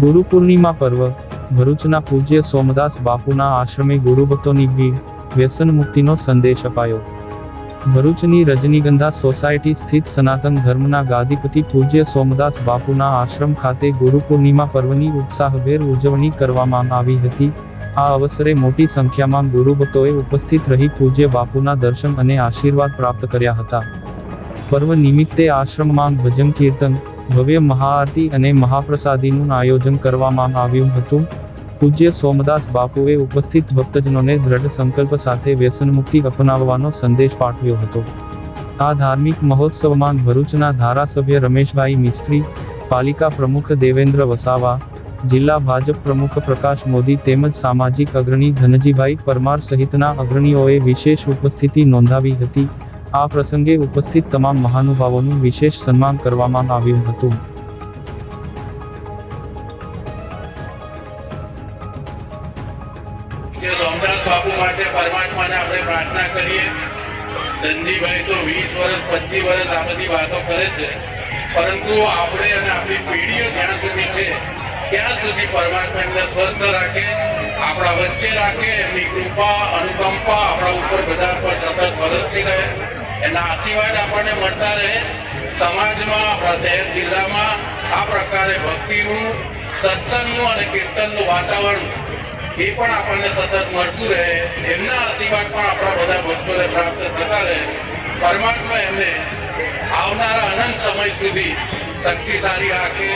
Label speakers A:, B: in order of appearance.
A: ગુરુ પૂર્ણિમા પર્વ ભરૂચના પૂજ્ય સોમદાસ બાપુના આશ્રમે ગુરુભક્તોની ભીડ, વ્યસન મુક્તિનો સંદેશ અપાયો। ભરૂચની રજનીગંધા સોસાયટી સ્થિત સનાતન ધર્મના ગાદીપતિ પૂજ્ય સોમદાસ બાપુના આશ્રમ ખાતે ગુરુ પૂર્ણિમા પર્વની ઉત્સાહભેર ઉજવણી કરવામાં આવી હતી। આ અવસરે મોટી સંખ્યામાં ગુરુભક્તોએ ઉપસ્થિત રહી પૂજ્ય બાપુના દર્શન અને આશીર્વાદ પ્રાપ્ત કર્યા હતા। પર્વ નિમિત્તે આશ્રમમાં ભજન કીર્તન, ભવ્ય મહાઆરતી અને મહાપ્રસાદીનું આયોજન કરવામાં આવ્યું હતું। પૂજ્ય સોમદાસ બાપુએ ઉપસ્થિત ભક્તજનોને દ્રઢ સંકલ્પ સાથે વ્યસન મુક્તિ અપનાવવાનો સંદેશ પાઠવ્યો હતો। આ ધાર્મિક મહોત્સવમાં ભરૂચના ધારાસભ્ય રમેશભાઈ મિસ્ત્રી, પાલિકા પ્રમુખ દેવેન્દ્ર વસાવા, જિલ્લા ભાજપ પ્રમુખ પ્રકાશ મોદી તેમજ સામાજિક અગ્રણી ધનજીભાઈ પરમાર સહિતના અગ્રણીઓએ વિશેષ ઉપસ્થિતિ નોંધાવી હતી। આ પ્રસંગે ઉપસ્થિત તમામ મહાનુભાવોનું વિશેષ સન્માન કરવામાં આવ્યું હતું।
B: સોમદાસ બાપુ માટે પરમાત્માને આપણે પ્રાર્થના કરીએ। ધનજીભાઈ તો 20 વર્ષ 25 વર્ષ આ બધી વાતો કરે છે, પરંતુ આપણે અને આપણી પેઢીઓ જ્યાં સુધી છે ત્યાં સુધી પરમાત્મા એમને સ્વસ્થ રાખે, આપણા વચ્ચે રાખે, એમની કૃપા અનુકંપા આપણા ઉપર બધા પર સતત વરસતી રહે, એના આશીર્વાદ આપણને મળતા રહે। સમાજમાં, આપણા શહેર જિલ્લામાં આ પ્રકારે ભક્તિનું, સત્સંગનું અને કીર્તનનું વાતાવરણ એ પણ આપણને સતત મળતું રહે, એમના આશીર્વાદ પણ આપણા બધા ભક્તોને પ્રાપ્ત થતા રહે। પરમાત્મા એમને આવનારા અનંત સમય સુધી શક્તિશાળી રાખે।